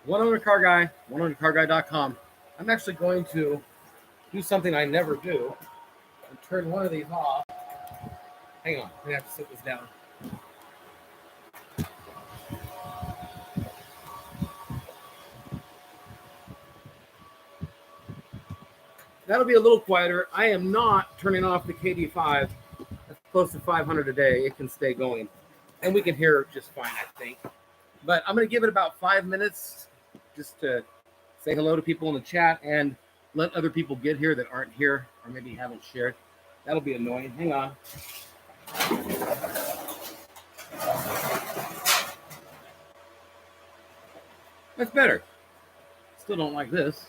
One-owner car guy, oneownercarguy.com. I'm actually going to do something I never do and turn one of these off. Hang on, I'm gonna have to sit this down. That'll be a little quieter. I am not turning off the KD5. That's close to 500 a day. It can stay going. And we can hear it just fine, I think. But I'm going to give it about 5 minutes just to say hello to people in the chat and let other people get here that aren't here or maybe haven't shared. That'll be annoying. Hang on. That's better. Still don't like this.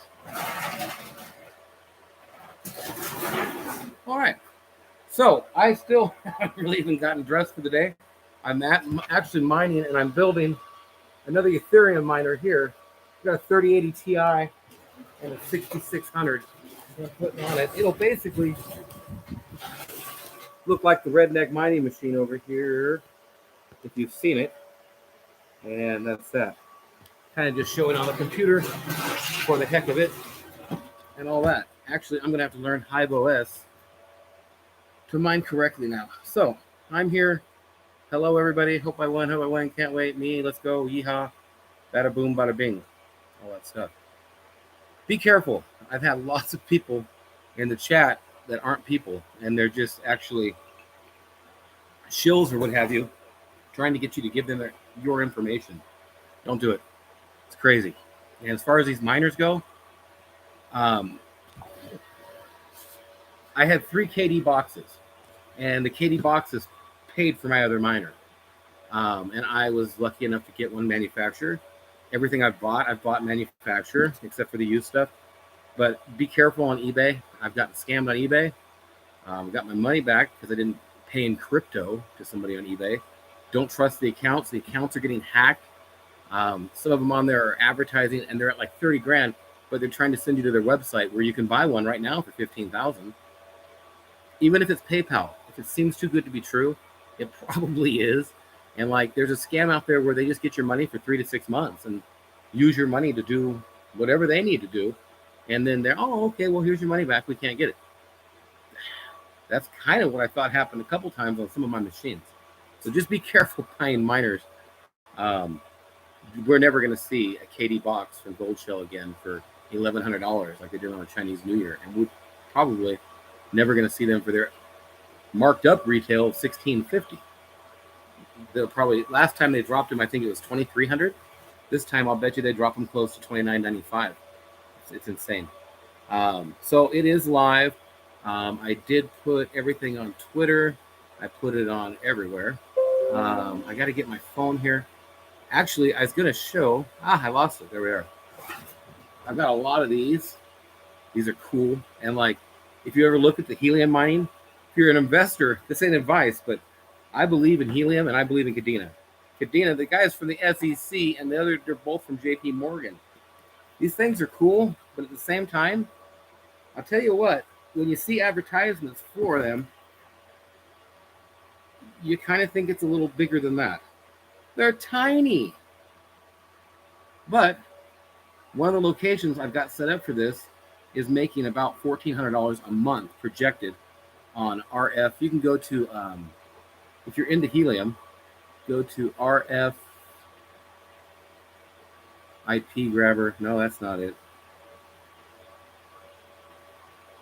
All right. So I still haven't really even gotten dressed for the day. I'm actually mining and I'm building another Ethereum miner here. I've got a 3080 Ti and a 6600. I'm putting on it. It'll basically look like the redneck mining machine over here, if you've seen it. And that's that. Kind of just showing on the computer for the heck of it and all that. Actually, I'm going to have to learn Hive OS to mine correctly now. So I'm here. Hello, everybody. Hope I won. Can't wait. Me, let's go. Yeehaw. Bada boom, bada bing. All that stuff. Be careful. I've had lots of people in the chat that aren't people, and they're just actually shills or what have you, trying to get you to give them your information. Don't do it. It's crazy. And as far as these miners go, I had 3 KD boxes, and the KD boxes paid for my other miner. And I was lucky enough to get one manufactured. Everything I've bought manufacturer, except for the used stuff. But be careful on eBay. I've gotten scammed on eBay. Got my money back because I didn't pay in crypto to somebody on eBay. Don't trust the accounts. The accounts are getting hacked. Some of them on there are advertising, and they're at like 30 grand, but they're trying to send you to their website where you can buy one right now for 15,000. Even if it's PayPal, if it seems too good to be true, it probably is. And like, there's a scam out there where they just get your money for 3 to 6 months and use your money to do whatever they need to do. And then they're, oh, okay, well, here's your money back. We can't get it. That's kind of what I thought happened a couple times on some of my machines. So just be careful buying miners. We're never going to see a KD box from Gold Shell again for $1,100 like they did on a Chinese New Year. And we're probably never going to see them for their marked up retail of $1,650. They'll probably, last time they dropped them, I think it was $2,300. This time, I'll bet you they drop them close to $2,995. It's insane. So it is live. I did put everything on Twitter. I put it on everywhere. I got to get my phone here. Actually, I was going to show. I lost it. There we are. I've got a lot of these. These are cool. And like, if you ever look at the helium mining, if you're an investor, this ain't advice, but I believe in helium and I believe in Kadena. Kadena, the guys from the SEC and the other, they're both from JP Morgan. These things are cool, but at the same time, I'll tell you what, when you see advertisements for them, you kind of think it's a little bigger than that. They're tiny. But one of the locations I've got set up for this is making about $1,400 a month projected on RF. You can go to, if you're into helium, go to RF IP grabber. No, that's not it.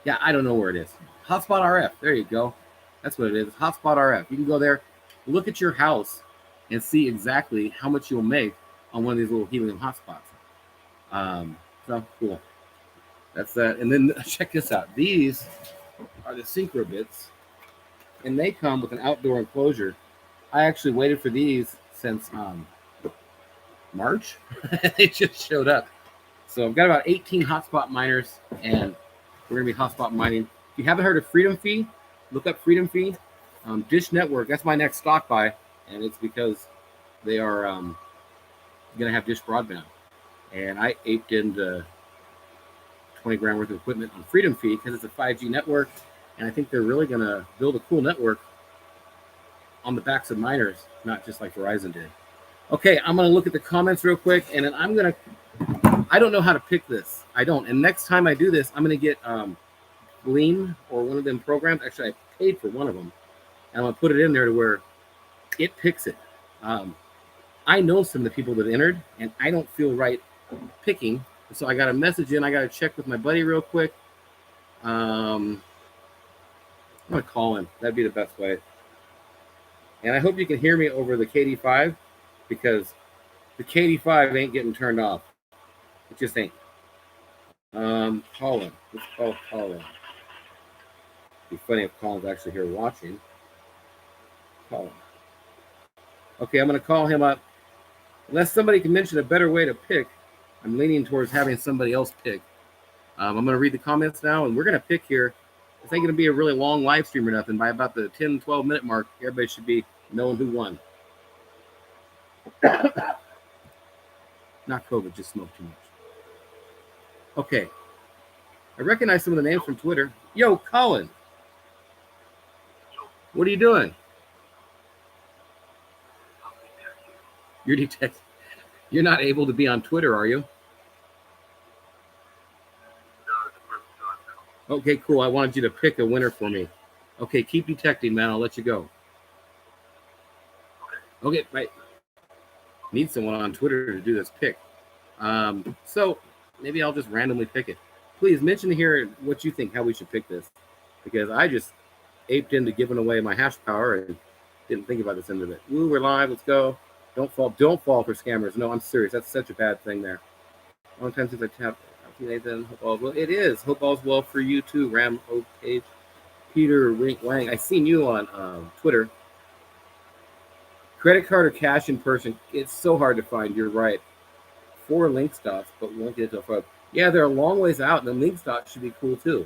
Yeah, I don't know where it is. Hotspot RF. There you go. That's what it is. Hotspot RF. You can go there, look at your house, and see exactly how much you'll make on one of these little helium hotspots. So cool. That's that. And then check this out. These are the synchro bits, and they come with an outdoor enclosure. I actually waited for these since March. They just showed up. So I've got about 18 hotspot miners, and we're going to be hotspot mining. If you haven't heard of Freedom Fee, look up Freedom Fee. Dish Network, that's my next stock buy, and it's because they are going to have Dish Broadband. And I aped into 20 grand worth of equipment on Freedom Fee because it's a 5G network, and I think they're really going to build a cool network on the backs of miners, not just like Verizon did. Okay, I'm going to look at the comments real quick, and then I'm going to I don't know how to pick this. I don't. And next time I do this, I'm going to get Gleam or one of them programs. Actually, I paid for one of them. And I'm going to put it in there to where it picks it. I know some of the people that entered, and I don't feel right picking. So I got a message in. I got to check with my buddy real quick. I'm going to call him. That'd be the best way. And I hope you can hear me over the KD5 because the KD5 ain't getting turned off. It just ain't. Colin. Let's call Colin. It'd be funny if Colin's actually here watching. Colin. Okay, I'm going to call him up. Unless somebody can mention a better way to pick, I'm leaning towards having somebody else pick. I'm going to read the comments now, and we're going to pick here. It's not going to be a really long live stream or nothing. By about the 10, 12 minute mark, everybody should be knowing who won. Not COVID, just smoked too much. Okay. I recognize some of the names from Twitter. Yo, Colin. What are you doing? You're detected. You're not able to be on Twitter, are you? Okay, cool. I wanted you to pick a winner for me. Okay, keep detecting, man. I'll let you go. Okay, right. Need someone on Twitter to do this pick. So maybe I'll just randomly pick it. Please mention here what you think, how we should pick this. Because I just aped into giving away my hash power and didn't think about this end of it. Woo, we're live. Let's go. Don't fall for scammers. No, I'm serious. That's such a bad thing there. Long time since I tapped. Nathan, hope all's well. It is. Hope all's well for you too, Ram Oak Page. Peter Rink Wang. I seen you on Twitter. Credit card or cash in person. It's so hard to find. You're right. 4 link stops, but we won't get to it. Yeah, they're a long ways out, and the link stops should be cool too.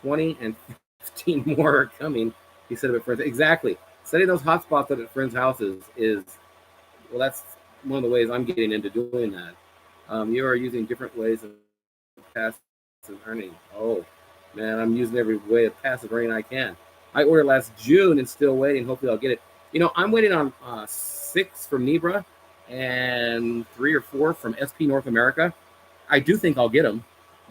20 and 15 more are coming. He said at friends. Exactly. Setting those hotspots at friends' houses is, well, that's one of the ways I'm getting into doing that. You are using different ways of passive earning. Oh, man, I'm using every way of passive earning I can. I ordered last June and still waiting. Hopefully I'll get it. You know, I'm waiting on 6 from Nebra and 3 or 4 from SP North America. I do think I'll get them,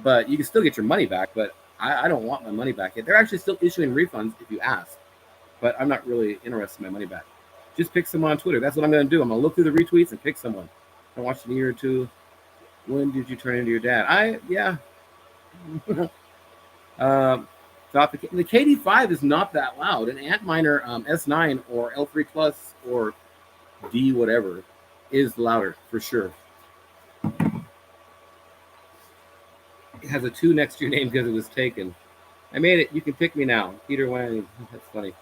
but you can still get your money back. But I don't want my money back yet. They're actually still issuing refunds if you ask, but I'm not really interested in my money back. Just pick someone on Twitter. That's what I'm going to do. I'm going to look through the retweets and pick someone. I watched a year or two. When did you turn into your dad? Yeah. Thought the KD5 is not that loud. An Antminer S9 or L3 Plus or D whatever is louder for sure. It has a 2 next to your name because it was taken. I made it. You can pick me now. Peter Wang. That's funny.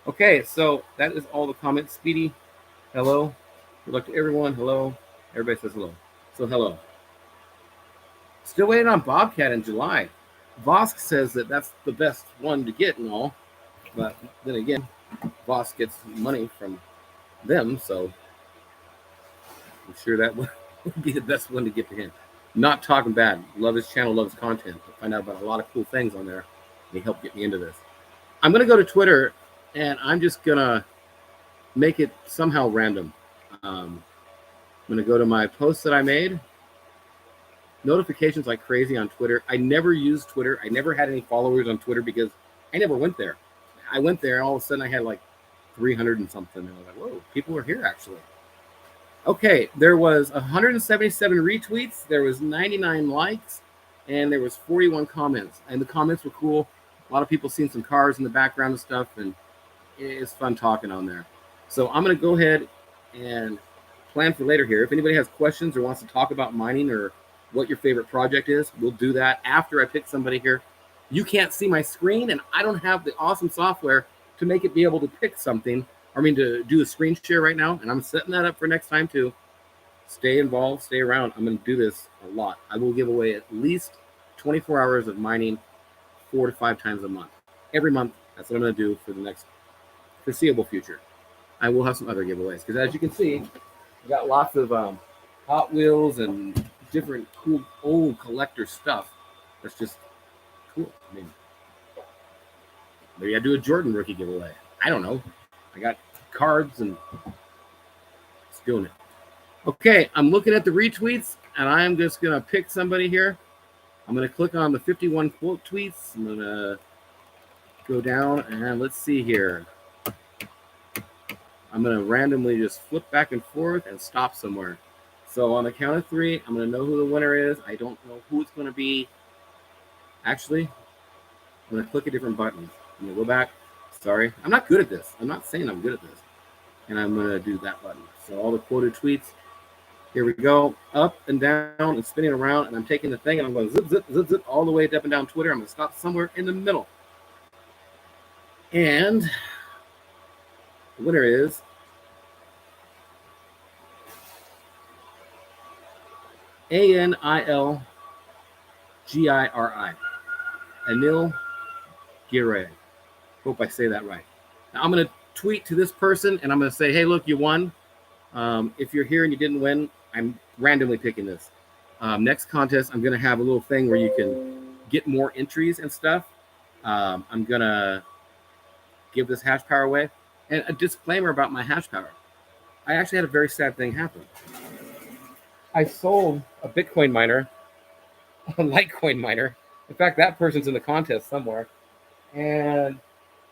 Okay, so that is all the comments. Speedy, hello. Good luck to everyone. Hello. Everybody says hello. So hello. Still waiting on Bobcat in July. Vosk says that that's the best one to get and all. But then again, Vosk gets money from them, so I'm sure that would be the best one to get to him. Not talking bad. Love his channel, love his content. I find out about a lot of cool things on there. He helped get me into this. I'm going to go to Twitter, and I'm just going to make it somehow random. I'm going to go to my post that I made. Notifications like crazy on Twitter. I never used Twitter. I never had any followers on Twitter because I never went there. I went there, and all of a sudden I had like 300 and something. And I was like, whoa, people are here actually. Okay, there was 177 retweets. There was 99 likes, and there was 41 comments. And the comments were cool. A lot of people seen some cars in the background and stuff, and it's fun talking on there. So I'm going to go ahead and plan for later here. If anybody has questions or wants to talk about mining or what your favorite project is, we'll do that after I pick somebody here. You can't see my screen, and I don't have the awesome software to make it be able to pick something. I mean, to do a screen share right now, and I'm setting that up for next time too. Stay involved, stay around. I'm going to do this a lot. I will give away at least 24 hours of mining 4 to 5 times a month. Every month, that's what I'm going to do for the next foreseeable future. I will have some other giveaways, because as you can see, we got lots of Hot Wheels and different cool old collector stuff. That's just cool. I mean, maybe I do a Jordan rookie giveaway. I don't know. I got cards and it's doing it. Okay, I'm looking at the retweets. and I'm just going to pick somebody here. I'm going to click on the 51 quote tweets. I'm going to go down and let's see here. I'm going to randomly just flip back and forth and stop somewhere. So on the count of 3, I'm going to know who the winner is. I don't know who it's going to be. Actually, I'm going to click a different button. I'm going to go back. Sorry, I'm not good at this. I'm not saying I'm good at this. And I'm going to do that button. So all the quoted tweets. Here we go. Up and down and spinning around. And I'm taking the thing and I'm going zip, zip, zip, zip all the way up and down Twitter. I'm going to stop somewhere in the middle. And the winner is Anilgiri. Anil Giri. Hope I say that right. Now I'm going to tweet to this person and I'm going to say, hey, look, you won. If you're here and you didn't win, I'm randomly picking this. Next contest, I'm going to have a little thing where you can get more entries and stuff. I'm going to give this hash power away. And a disclaimer about my hash power. I actually had a very sad thing happen. I sold a Bitcoin miner, a Litecoin miner. In fact, that person's in the contest somewhere. And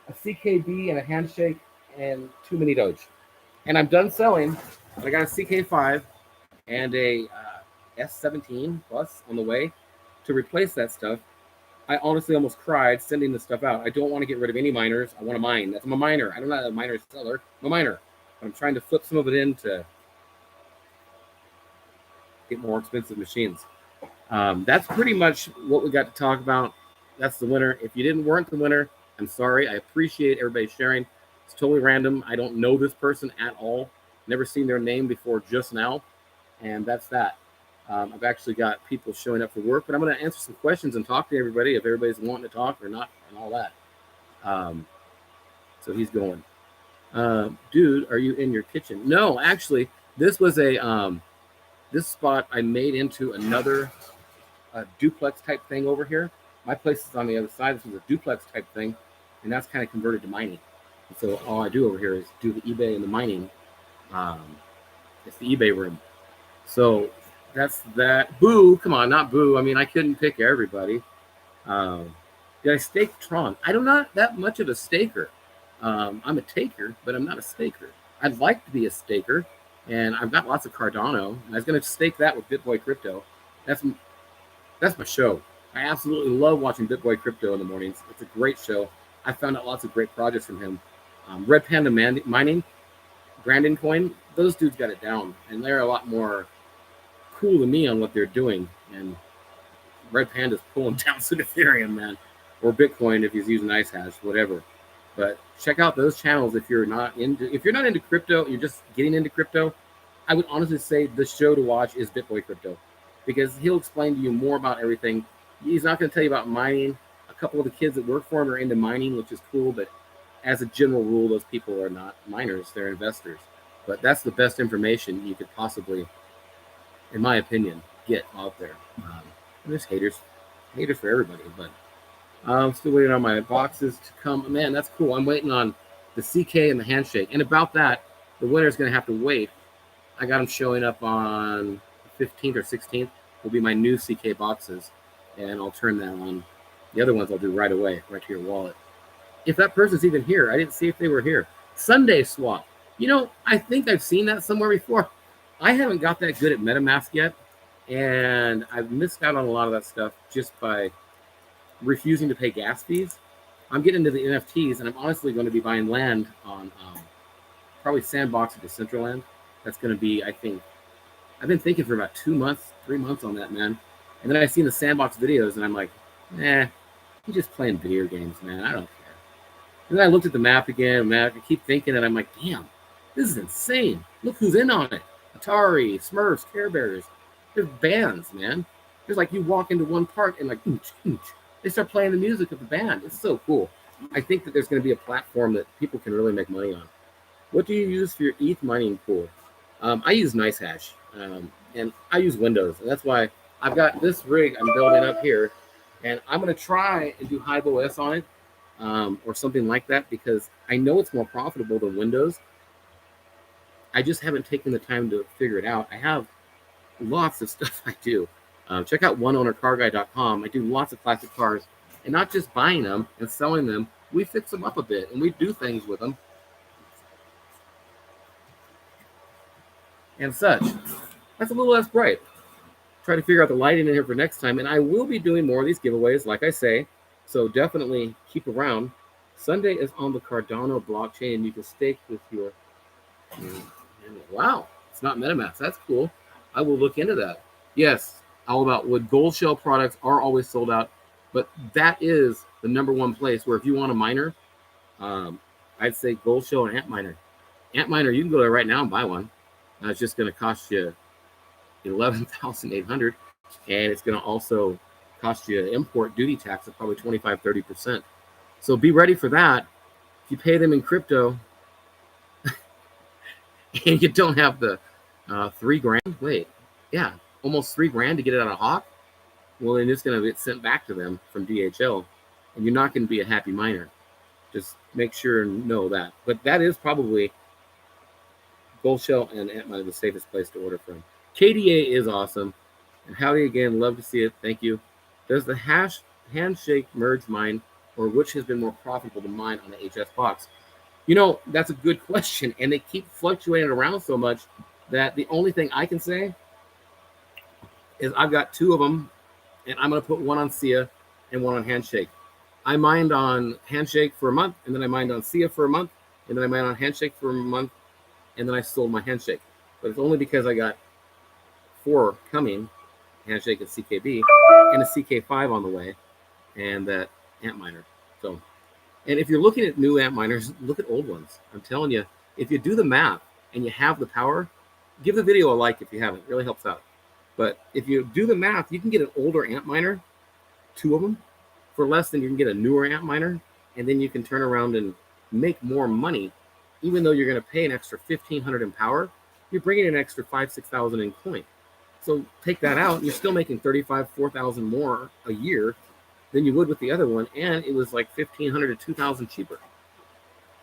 a CKB and a handshake and too many Doge. And I'm done selling. I got a CK5 and a S17 Plus on the way to replace that stuff. I honestly almost cried sending this stuff out. I don't want to get rid of any miners. I want to mine. I'm a miner. I'm not a miner seller. I'm a miner. But I'm trying to flip some of it in to get more expensive machines. That's pretty much what we got to talk about. That's the winner. If you weren't the winner, I'm sorry. I appreciate everybody sharing. It's totally random. I don't know this person at all. Never seen their name before just now. And that's that. I've actually got people showing up for work, but I'm going to answer some questions and talk to everybody if everybody's wanting to talk or not and all that. So he's going. Dude, are you in your kitchen? No, actually, this was this spot I made into another duplex type thing over here. My place is on the other side. This is a duplex type thing, and that's kind of converted to mining. And so all I do over here is do the eBay and the mining. It's the eBay room. So that's that. Boo, come on, not boo. I mean, I couldn't pick everybody. Did I stake Tron? I'm not that much of a staker. I'm a taker, but I'm not a staker. I'd like to be a staker, and I've got lots of Cardano. And I was going to stake that with BitBoy Crypto. That's my show. I absolutely love watching BitBoy Crypto in the mornings. It's a great show. I found out lots of great projects from him. Red Panda Mining, Brandon Coin, those dudes got it down, and they're a lot more cool than me on what they're doing. And Red Panda's pulling down some Ethereum, man, or Bitcoin if he's using Ice Hash, whatever. But check out those channels if you're not into crypto, you're just getting into crypto. I would honestly say the show to watch is BitBoy Crypto, because he'll explain to you more about everything. He's not going to tell you about mining. A couple of the kids that work for him are into mining, which is cool, but as a general rule, those people are not miners, they're investors. But that's the best information you could possibly, in my opinion, get out there. There's haters for everybody, but I'm still waiting on my boxes to come. Man, that's cool. I'm waiting on the CK and the handshake. And about that, the winner's going to have to wait. I got them showing up on the 15th or 16th. Will be my new CK boxes, and I'll turn that on. The other ones I'll do right away, right to your wallet. If that person's even here, I didn't see if they were here. Sunday swap. You know, I think I've seen that somewhere before. I haven't got that good at MetaMask yet, and I've missed out on a lot of that stuff just by refusing to pay gas fees. I'm getting into the NFTs, and I'm honestly going to be buying land on probably Sandbox or Decentraland. That's going to be, I think, I've been thinking for about 2 months, 3 months on that, man. And then I seen the Sandbox videos, and I'm like, you're just playing video games, man. I don't care. And then I looked at the map again, I keep thinking, and I'm like, damn, this is insane. Look who's in on it. Atari, Smurfs, Care Bears. There's bands, man. There's like you walk into one park and like, they start playing the music of the band. It's so cool. I think that there's going to be a platform that people can really make money on. What do you use for your ETH mining pool? I use NiceHash, and I use Windows. And that's why I've got this rig I'm building up here. And I'm going to try and do Hive OS on it or something like that, because I know it's more profitable than Windows. I just haven't taken the time to figure it out. I have lots of stuff I do. Check out oneownercarguy.com. I do lots of classic cars, and not just buying them and selling them. We fix them up a bit, and we do things with them and such. That's a little less bright. Try to figure out the lighting in here for next time, and I will be doing more of these giveaways, like I say, so definitely keep around. Sunday is on the Cardano blockchain, and you can stake with your... Wow, it's not MetaMask. That's cool. I will look into that. Yes, all about wood. Gold shell products are always sold out, but that is the #1 place where if you want a miner, I'd say gold shell and Antminer. Antminer, you can go there right now and buy one. It's just going to cost you $11,800, and it's going to also cost you import duty tax of probably 25-30%. So be ready for that. If you pay them in crypto and you don't have the $3,000, almost $3,000 to get it out of Hawk, well, then it's going to get sent back to them from DHL, and you're not going to be a happy miner. Just make sure and know that. But that is probably gold shell and Antminer the safest place to order from. KDA is awesome. And howdy again, love to see it. Thank you. Does the handshake merge mine, or which has been more profitable to mine on the HS box? You know, that's a good question, and they keep fluctuating around so much that the only thing I can say is I've got 2 of them, and I'm going to put one on SIA and one on Handshake. I mined on Handshake for a month, and then I mined on SIA for a month, and then I mined on Handshake for a month, and then I sold my Handshake. But it's only because I got 4 coming, Handshake and CKB, and a CK5 on the way, and that Antminer. So, and if you're looking at new Antminers, look at old ones. I'm telling you, if you do the math and you have the power, give the video a like if you haven't. It really helps out. But if you do the math, you can get an older Antminer, 2 of them, for less than you can get a newer Antminer, and then you can turn around and make more money. Even though you're going to pay an extra $1,500 in power, you're bringing an extra $5,000-6,000 in coin. So take that out, and you're still making $35,000-4,000 more a year than you would with the other one, and it was like $1,500 to $2,000 cheaper.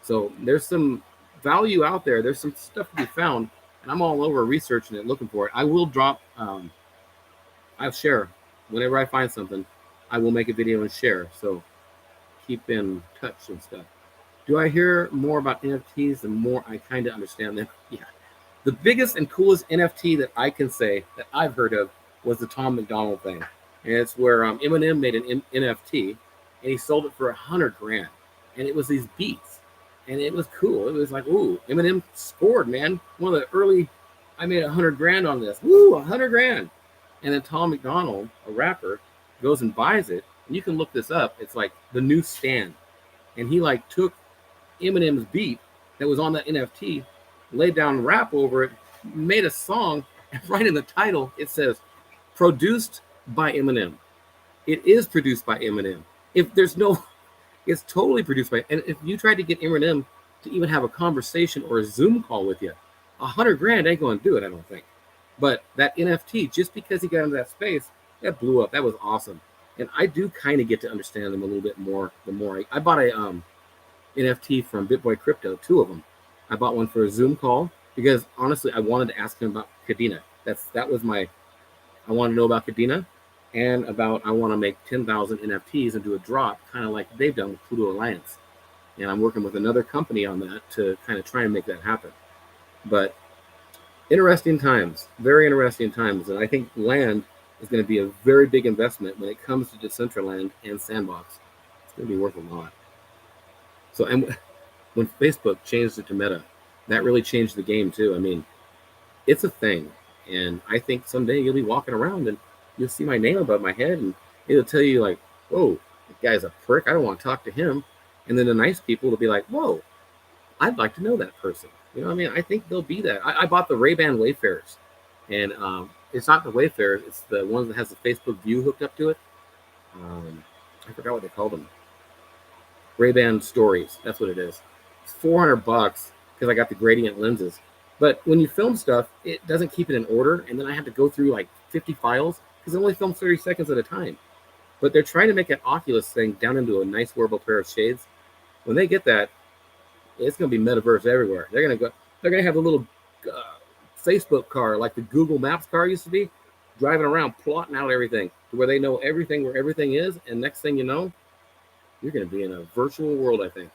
So there's some value out there. There's some stuff to be found, and I'm all over researching it, looking for it. I will drop, I'll share whenever I find something. I will make a video and share. So keep in touch and stuff. Do I hear more about NFTs the more I kind of understand them? Yeah. The biggest and coolest NFT that I can say that I've heard of was the Tom McDonald thing. And it's where Eminem made an NFT, and he sold it for $100,000. And it was these beats. And it was cool. It was like, ooh, Eminem scored, man. One of the early, I made $100,000 on this. Woo, $100,000. And then Tom McDonald, a rapper, goes and buys it. And you can look this up. It's like the new stand. And he like took Eminem's beat that was on that NFT, laid down rap over it, made a song, and right in the title it says produced by Eminem. It is produced by Eminem. If there's no, it's totally produced by, and if you tried to get Eminem to even have a conversation or a Zoom call with you, $100,000 ain't going to do it, I don't think. But that NFT, just because he got into that space, that blew up. That was awesome. And I do kind of get to understand them a little bit more the more I bought a NFT from BitBoy Crypto, 2 of them. I bought one for a Zoom call because honestly, I wanted to ask him about Kadena. That was my, I want to know about Kadena and about, I want to make 10,000 NFTs and do a drop, kind of like they've done with Pluto Alliance. And I'm working with another company on that to kind of try and make that happen. But interesting times, very interesting times. And I think land is going to be a very big investment when it comes to Decentraland and Sandbox. It's going to be worth a lot. So, and when Facebook changed it to Meta, that really changed the game too. I mean, it's a thing. And I think someday you'll be walking around and you'll see my name above my head and it'll tell you like, whoa, that guy's a prick. I don't want to talk to him. And then the nice people will be like, whoa, I'd like to know that person. You know what I mean? I think they'll be that. I bought the Ray-Ban Wayfarers. And it's not the Wayfarers. It's the ones that has the Facebook View hooked up to it. I forgot what they called them. Ray-Ban Stories. That's what it is. It's $400 because I got the gradient lenses. But when you film stuff, it doesn't keep it in order. And then I have to go through like 50 files because it only films 30 seconds at a time. But they're trying to make that Oculus thing down into a nice wearable pair of shades. When they get that, it's going to be metaverse everywhere. They're going to have a little Facebook car, like the Google Maps car used to be, driving around plotting out everything to where they know everything where everything is. And next thing you know, you're going to be in a virtual world, I think.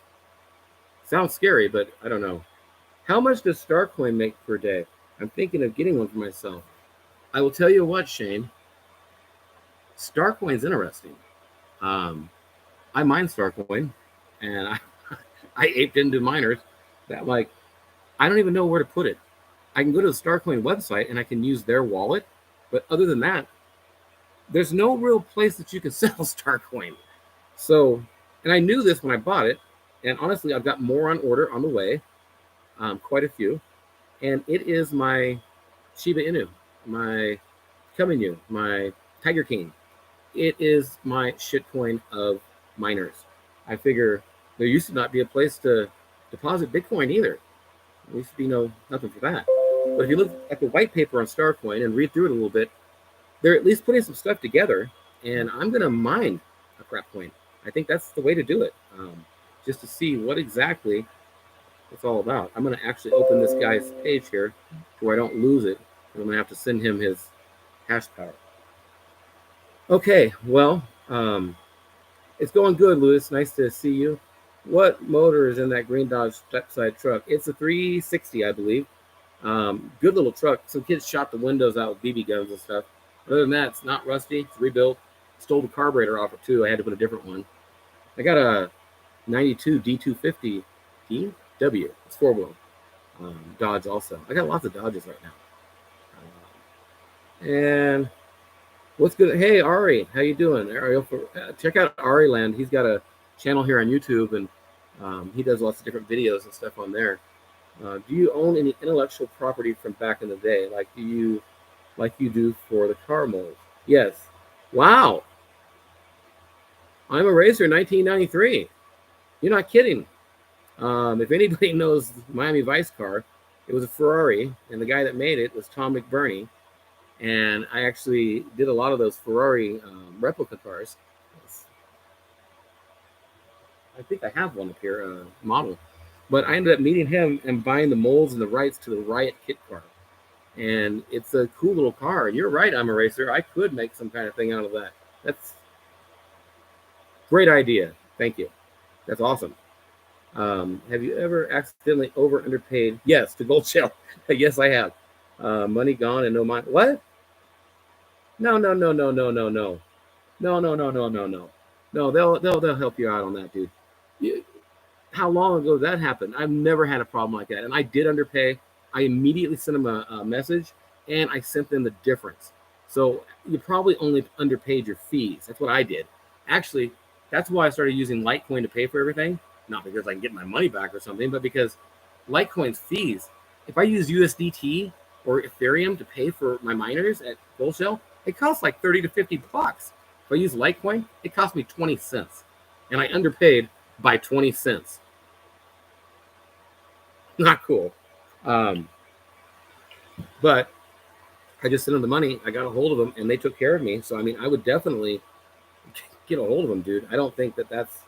Sounds scary, but I don't know. How much does Starcoin make per day? I'm thinking of getting one for myself. I will tell you what, Shane. Starcoin's interesting. I mine Starcoin, and I aped into miners that, like, I don't even know where to put it. I can go to the Starcoin website and I can use their wallet, but other than that, there's no real place that you can sell Starcoin. So, and I knew this when I bought it, and honestly, I've got more on order on the way, quite a few, and it is my Shiba Inu, my Kaminu, my Tiger King. It is my shitcoin of miners. I figure there used to not be a place to deposit Bitcoin either. There used to be nothing for that. But if you look at the white paper on Starcoin and read through it a little bit, they're at least putting some stuff together, and I'm going to mine a crap coin. I think that's the way to do it, just to see what exactly it's all about. I'm going to actually open this guy's page here to where I don't lose it, and I'm going to have to send him his hash power. Okay, well, it's going good, Louis. Nice to see you. What motor is in that green Dodge stepside truck? It's a 360, I believe. Good little truck. Some kids shot the windows out with BB guns and stuff. Other than that, it's not rusty. It's rebuilt. Stole the carburetor off it too. I had to put a different one. I got a 92 D250 DW. It's 4-wheel. Dodge also. I got lots of Dodges right now. And what's good? Hey, Ari, how you doing? Ariel, check out Ari Land. He's got a channel here on YouTube, and he does lots of different videos and stuff on there. Do you own any intellectual property from back in the day, like you do for the car mold? Yes. Wow. I'm a racer, 1993. You're not kidding. If anybody knows Miami Vice car, it was a Ferrari, and the guy that made it was Tom McBurney. And I actually did a lot of those Ferrari replica cars. I think I have one up here, model. But I ended up meeting him and buying the molds and the rights to the Riot kit car. And it's a cool little car. And you're right, I'm a racer. I could make some kind of thing out of that. That's great idea. Thank you. That's awesome. Have you ever accidentally underpaid? Yes, to Gold Shell. Yes, I have. Money gone and no money. What? No. No, they'll help you out on that, dude. How long ago did that happen? I've never had a problem like that. And I did underpay. I immediately sent them a message, and I sent them the difference. So you probably only underpaid your fees. That's what I did. Actually, that's why I started using Litecoin to pay for everything. Not because I can get my money back or something, but because Litecoin's fees, if I use USDT or Ethereum to pay for my miners at Gold Shell, it costs like 30 to 50 bucks. If I use Litecoin, it cost me 20 cents. And I underpaid by 20 cents. Not cool. But I just sent them the money. I got a hold of them, and they took care of me. So, I mean, I would definitely get a hold of them, dude. I don't think that that's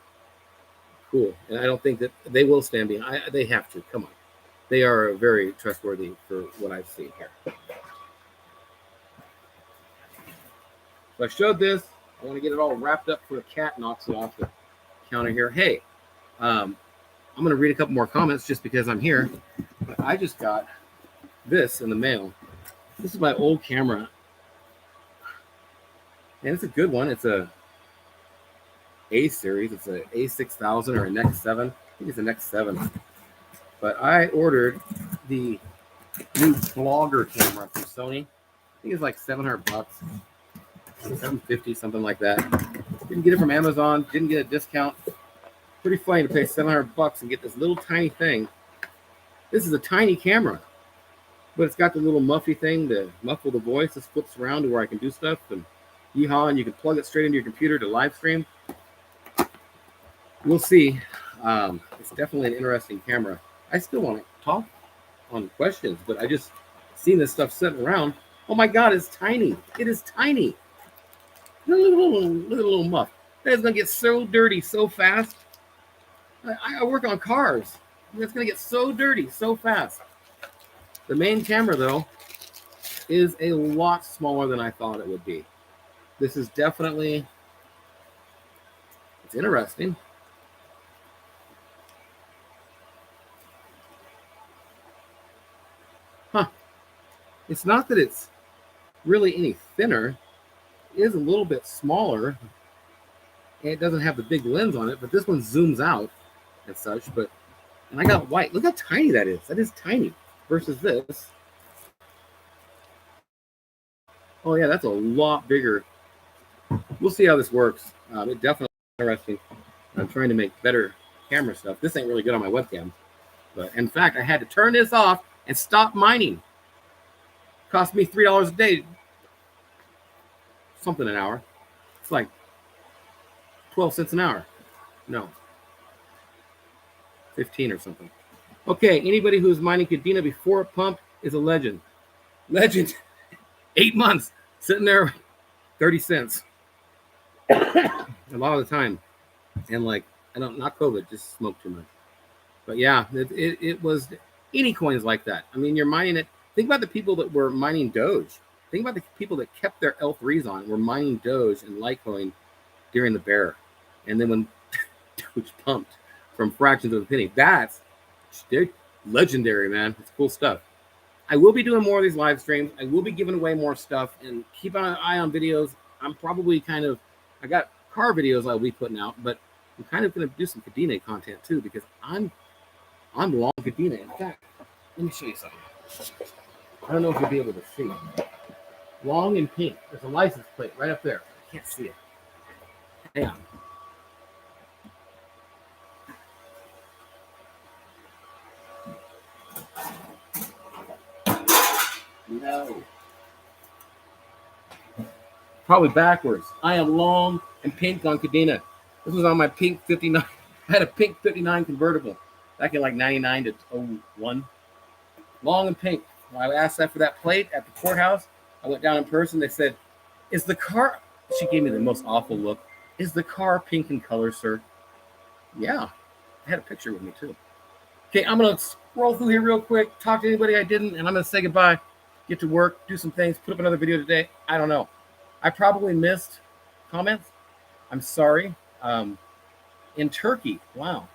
cool. And I don't think that they will stand behind. They have to. Come on. They are very trustworthy for what I've seen here. So I showed this. I want to get it all wrapped up before the cat knocks it off the counter here. Hey, I'm going to read a couple more comments just because I'm here. But I just got this in the mail. This is my old camera. And it's a good one. It's a A series. It's a A6000 or a Nex 7. I think it's a Nex 7. But I ordered the new vlogger camera from Sony. I think it's like $700, $750, something like that. Didn't get it from Amazon. Didn't get a discount. Pretty funny to pay $700 and get this little tiny thing. This is a tiny camera, but it's got the little muffy thing to muffle the voice. This flips around to where I can do stuff and yeehaw, and you can plug it straight into your computer to live stream. We'll see. It's definitely an interesting camera. I still want to talk on questions, but I just seen this stuff sitting around. Oh my God, it's tiny. It is tiny. Look at the little muff. That is going to get so dirty so fast. I work on cars. It's going to get so dirty so fast. The main camera, though, is a lot smaller than I thought it would be. This is definitely, it's interesting. Huh. It's not that it's really any thinner. It is a little bit smaller. And it doesn't have the big lens on it, but this one zooms out and such. And I got white. Look how tiny that is. That is tiny versus this. Oh yeah, that's a lot bigger. We'll see how this works. It definitely is interesting. I'm trying to make better camera stuff. This ain't really good on my webcam. But in fact, I had to turn this off and stop mining. It cost me $3 a day. Something an hour. It's like 12 cents an hour. No. 15 or something. Okay, anybody who's mining Kadena before it pumped is a legend. Legend. 8 months. Sitting there, 30 cents. A lot of the time. And like, not COVID, just smoke too much. But yeah, it was any coins like that. I mean, you're mining it. Think about the people that were mining Doge. Think about the people that kept their L3s on, were mining Doge and Litecoin during the bear. And then when Doge pumped from fractions of a penny, they're legendary, man. It's cool stuff. I will be doing more of these live streams. I will be giving away more stuff, and keep an eye on videos. I'm probably I got car videos I'll be putting out, but I'm kind of going to do some Kadena content too, because I'm long Kadena. In fact, let me show you something. I don't know if you'll be able to see. Long in pink. There's a license plate right up there. I can't see it. Hang on. No. Probably backwards. I am long and pink on Kadena. This was on my pink 59. I had a pink 59 convertible back in like 99 to 01. Long and pink. When I asked that for that plate at the courthouse, I went down in person. They said, is the car... She gave me the most awful look. Is the car pink in color, sir? Yeah. I had a picture with me, too. Okay, I'm going to scroll through here real quick, talk to anybody I didn't, and I'm going to say goodbye, get to work, do some things, put up another video today. I don't know. I probably missed comments. I'm sorry. In Turkey, wow.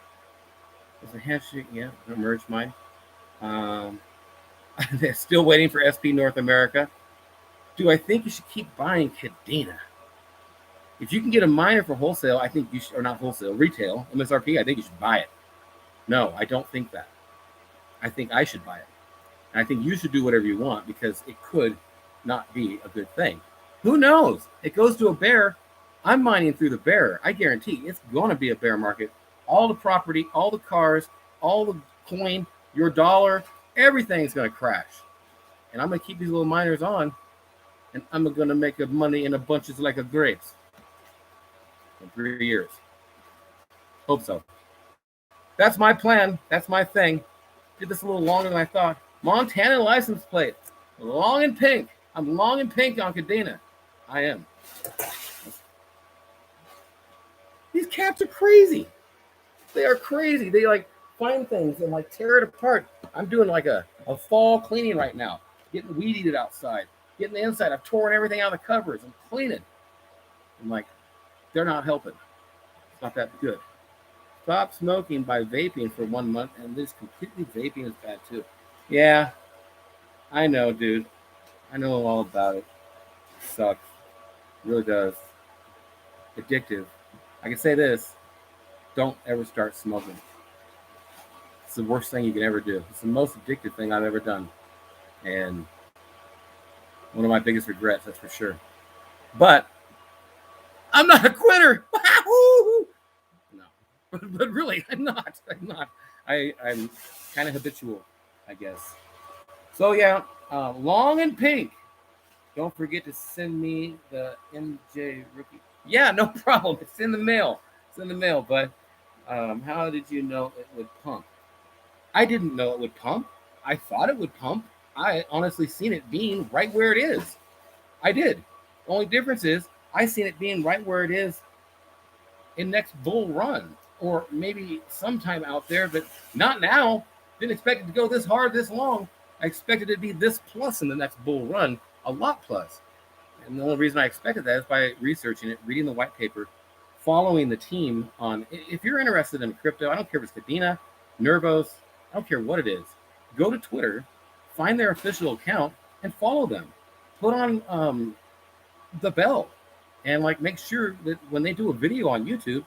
There's a hashtag, yeah, merged mine. They're still waiting for SP North America. Do I think you should keep buying Kadena? If you can get a miner for wholesale, I think you should, or not wholesale, retail, MSRP, I think you should buy it. No, I don't think that. I think I should buy it. And I think you should do whatever you want, because it could not be a good thing. Who knows? It goes to a bear. I'm mining through the bear. I guarantee it's going to be a bear market. All the property, all the cars, all the coin, your dollar, everything's going to crash. And I'm going to keep these little miners on, and I'm going to make money in a bunches like a grapes. In 3 years. Hope so. That's my plan. That's my thing. Did this a little longer than I thought. Montana license plate. Long and pink. I'm long and pink on Kadena. I am. These cats are crazy. They are crazy. They like find things and like tear it apart. I'm doing like a fall cleaning right now. Getting weed eated outside. Getting the inside. I've torn everything out of the covers. I'm cleaning. I'm like, they're not helping. It's not that good. Stop smoking by vaping for 1 month, and this completely vaping is bad too. Yeah, I know, dude. I know all about it. It sucks. It really does. Addictive. I can say this. Don't ever start smoking. It's the worst thing you can ever do. It's the most addictive thing I've ever done. And one of my biggest regrets, that's for sure. But I'm not a quitter. No. But really, I'm not. I'm kind of habitual, I guess. So yeah, long and pink. Don't forget to send me the MJ rookie. Yeah, no problem. It's in the mail. It's in the mail, bud. How did you know it would pump? I didn't know it would pump. I thought it would pump. I honestly seen it being right where it is. I did. The only difference is I seen it being right where it is in next bull run, or maybe sometime out there, but not now. Didn't expect it to go this hard, this long. I expected it to be this plus in the next bull run, a lot plus. And the only reason I expected that is by researching it, reading the white paper, following the team on. If you're interested in crypto, I don't care if it's Kadena, Nervos, I don't care what it is. Go to Twitter, find their official account, and follow them. Put on the bell, and like make sure that when they do a video on YouTube,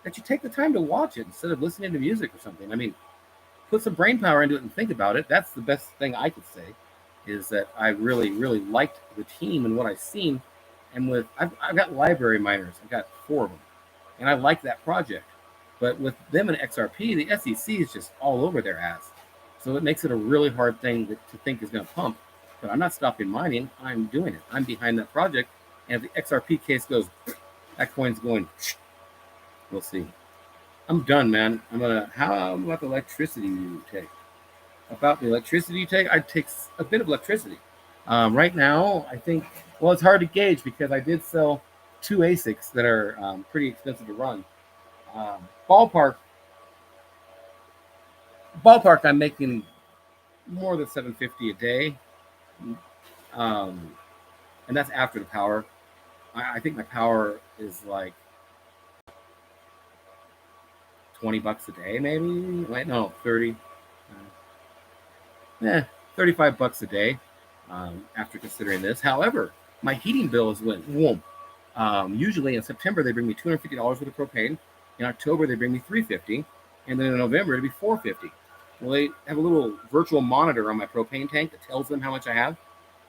that you take the time to watch it instead of listening to music or something. I mean, put some brain power into it and think about it. That's the best thing I could say, is that I really, really liked the team and what I've seen. And with I've got library miners, I've got 4 of them, and I like that project. But with them and XRP, the SEC is just all over their ass. So it makes it a really hard thing to think is going to pump. But I'm not stopping mining. I'm doing it. I'm behind that project. And if the XRP case goes, that coin's going. We'll see. I'm done, man. How about the electricity you take? About the electricity you take, I'd take a bit of electricity. Right now, I think, well, it's hard to gauge because I did sell 2 ASICs that are pretty expensive to run. Ballpark, I'm making more than $750 a day. And that's after the power. I think my power is like $20 a day, maybe. Wait, no, 30. 35 bucks a day after considering this. However, my heating bill is went whoom. Usually in September they bring me $250 worth of propane. In October they bring me $350, and then in November it'll be $450. Well, they have a little virtual monitor on my propane tank that tells them how much I have.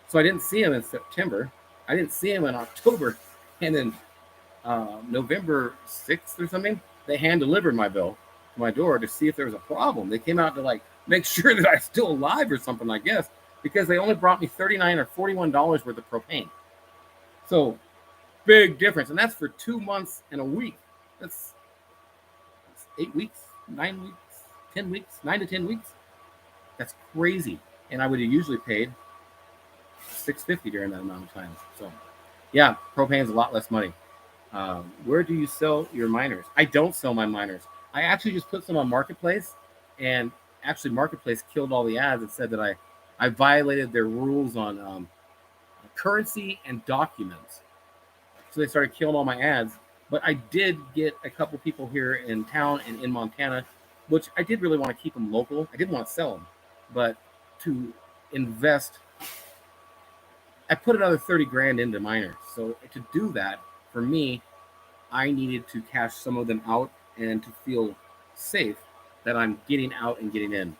So I didn't see them in September. I didn't see them in October, and then November 6th or something, they hand delivered my bill to my door to see if there was a problem. They came out to like make sure that I'm still alive or something, I guess, because they only brought me $39 or $41 worth of propane. So big difference. And that's for 2 months and a week. That's 8 weeks, 9 weeks, 10 weeks, 9 to 10 weeks. That's crazy. And I would have usually paid $650 during that amount of time. So yeah, propane is a lot less money. Where do you sell your miners? I don't sell my miners. I actually just put some on Marketplace, and actually Marketplace killed all the ads and said that I violated their rules on currency and documents. So they started killing all my ads. But I did get a couple people here in town and in Montana, which I did really want to keep them local. I didn't want to sell them, but to invest, I put another 30 grand into miners. So to do that, for me, I needed to cash some of them out and to feel safe that I'm getting out and getting in.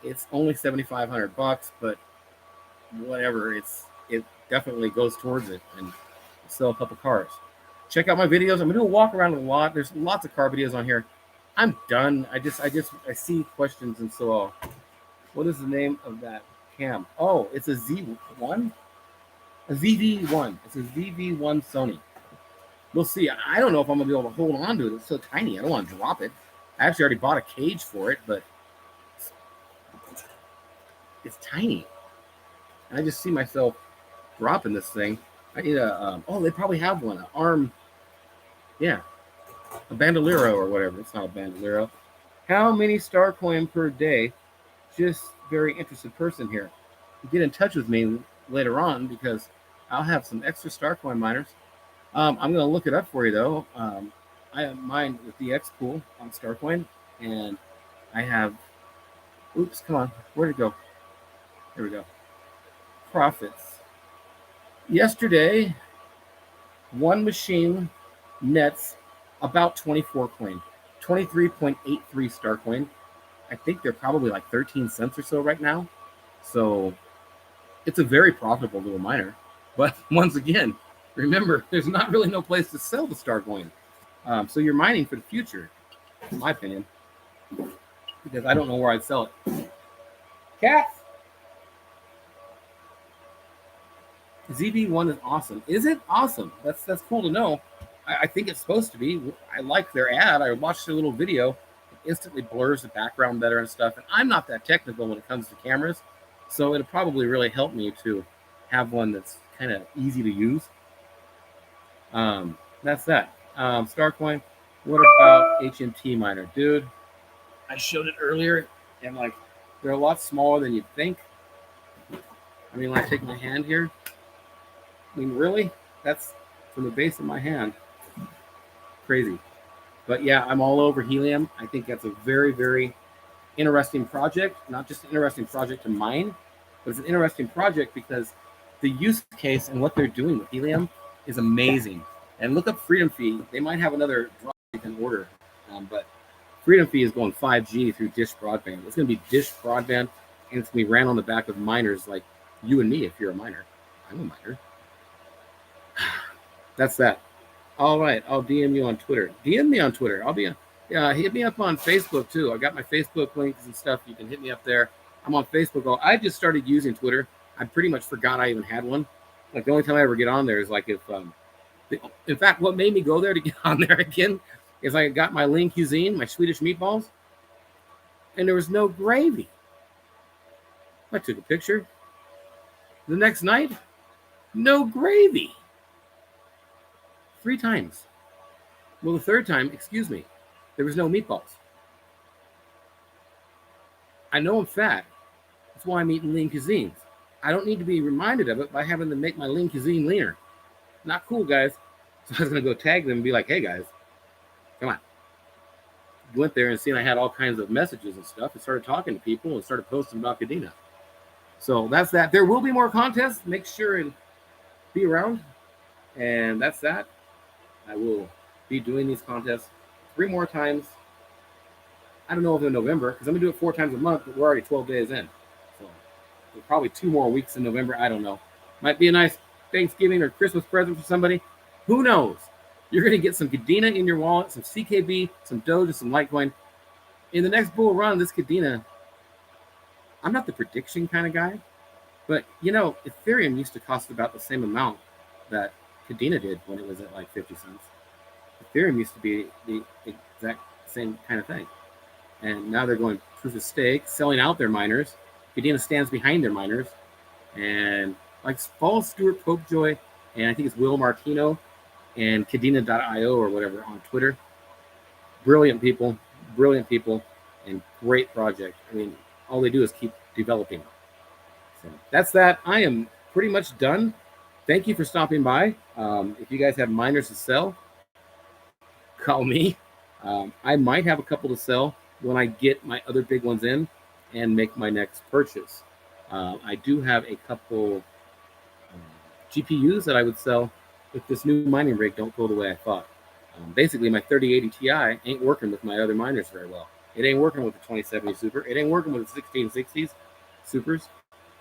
It's only $7,500, but whatever. It definitely goes towards it, and sell a couple cars. Check out my videos. I'm gonna do a walk around a lot. There's lots of car videos on here. I'm done. I see questions, and so what is the name of that cam? Oh, it's a Z1, a ZV1. It's a ZV1 Sony. We'll see. I don't know if I'm gonna be able to hold on to it. It's so tiny. I don't want to drop it. I actually already bought a cage for it, but it's tiny. And I just see myself dropping this thing. I need a, they probably have one, an arm. Yeah, a bandolero or whatever. It's not a bandolero. How many star coin per day? Just very interested person here. Get in touch with me later on because I'll have some extra star coin miners. I'm going to look it up for you, though. I have mine with the X pool on Starcoin, and I have, oops, come on, where'd it go? There we go. Profits. Yesterday, one machine nets about 24 coin, 23.83 Starcoin. I think they're probably like 13 cents or so right now. So it's a very profitable little miner. But once again, remember, there's not really no place to sell the Starcoin. So you're mining for the future, in my opinion, because I don't know where I'd sell it. Cats! ZB1 is awesome. Is it awesome? That's cool to know. I think it's supposed to be. I like their ad. I watched their little video. It instantly blurs the background better and stuff. And I'm not that technical when it comes to cameras, so it'll probably really help me to have one that's kind of easy to use. That's that. Starcoin. What about HMT miner, dude? I showed it earlier, and like they're a lot smaller than you'd think. I mean, when I take my hand here, I mean, really? That's from the base of my hand. Crazy. But yeah, I'm all over helium. I think that's a very, very interesting project. Not just an interesting project to mine, but it's an interesting project because the use case and what they're doing with helium is amazing. And look up Freedom Fee. They might have another drop you can order. But Freedom Fee is going 5G through Dish Broadband. It's going to be Dish Broadband, and it's going to be ran on the back of miners like you and me if you're a miner. I'm a miner. That's that. All right, I'll DM you on Twitter. DM me on Twitter. I'll be hit me up on Facebook too. I got my Facebook links and stuff. You can hit me up there. I'm on Facebook. I just started using Twitter. I pretty much forgot I even had one. Like the only time I ever get on there is like if in fact, what made me go there to get on there again is I got my lean cuisine, my Swedish meatballs, and there was no gravy. I took a picture. The next night, no gravy. 3 times. Well, the third time, excuse me, there was no meatballs. I know I'm fat. That's why I'm eating lean cuisines. I don't need to be reminded of it by having to make my lean cuisine leaner. Not cool, guys. So I was going to go tag them and be like, hey, guys, come on. Went there and seen I had all kinds of messages and stuff and started talking to people and started posting about Kadena. So that's that. There will be more contests. Make sure and be around. And that's that. I will be doing these contests 3 more times. I don't know if in November, because I'm going to do it 4 times a month, but we're already 12 days in. So there's probably 2 more weeks in November. I don't know. Might be a nice Thanksgiving or Christmas present for somebody. Who knows? You're going to get some Kadena in your wallet, some CKB, some DOGE, and some Litecoin. In the next bull run, this Kadena, I'm not the prediction kind of guy, but, you know, Ethereum used to cost about the same amount that Kadena did when it was at like 50 cents. Ethereum used to be the exact same kind of thing. And now they're going proof of stake, selling out their miners. Kadena stands behind their miners. And like follow Stuart Popejoy, and I think it's Will Martino, and Kadena.io or whatever on Twitter. Brilliant people, and great project. I mean, all they do is keep developing. So that's that. I am pretty much done. Thank you for stopping by. If you guys have miners to sell, call me. I might have a couple to sell when I get my other big ones in and make my next purchase. I do have a couple GPUs that I would sell if this new mining rig don't go the way I thought. Basically, my 3080 Ti ain't working with my other miners very well. It ain't working with the 2070 Super. It ain't working with the 1660s Supers.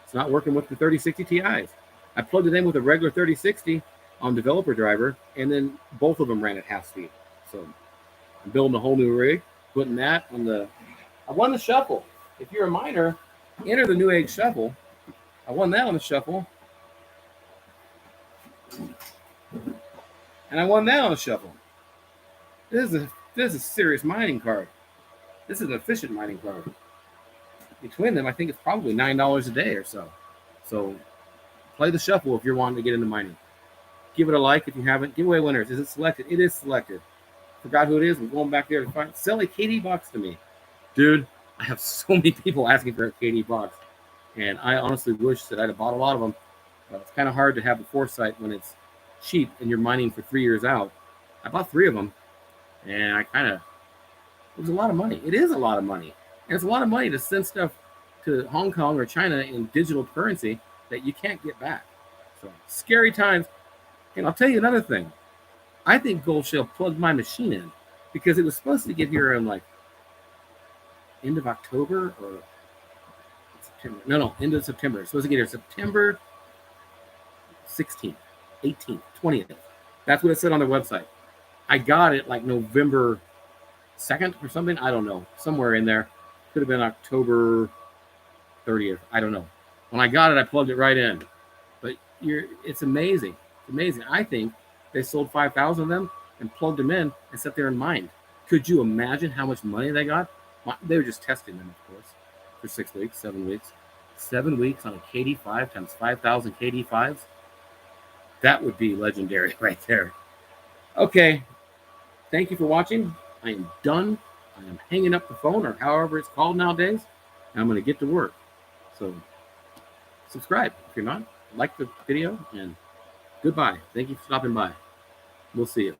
It's not working with the 3060 Ti's. I plugged it in with a regular 3060 on developer driver, and then both of them ran at half speed. So I'm building a whole new rig, putting that on the... I won the shuffle. If you're a miner, enter the New Age Shuffle. I won that on the shuffle. And I won that on the shuffle. This is a serious mining card. This is an efficient mining card. Between them, I think it's probably $9 a day or so. So play the shuffle if you're wanting to get into mining. Give it a like if you haven't. Giveaway winners. Is it selected? It is selected. Forgot who it is. I'm going back there to find. Sell a KD box to me. Dude, I have so many people asking for a KD box. And I honestly wish that I'd have bought a lot of them. It's kind of hard to have the foresight when it's cheap and you're mining for 3 years out. I bought 3 of them. And it was a lot of money. It is a lot of money. And it's a lot of money to send stuff to Hong Kong or China in digital currency that you can't get back. So scary times. And I'll tell you another thing. I think Gold Shell plugged my machine in because it was supposed to get here in like end of October or September. No, end of September. It's supposed to get here September 16th, 18th, 20th. That's what it said on their website. I got it like November 2nd or something. I don't know. Somewhere in there. Could have been October 30th. I don't know. When I got it, I plugged it right in. But it's amazing. It's amazing. I think they sold 5,000 of them and plugged them in and sat there and mined. Could you imagine how much money they got? They were just testing them, of course, for 6 weeks, 7 weeks. 7 weeks on a KD5 times 5,000 KD5s. That would be legendary right there. Okay. Thank you for watching. I am done. I am hanging up the phone or however it's called nowadays. And I'm going to get to work. So subscribe. If you're not, like the video, and goodbye. Thank you for stopping by. We'll see you.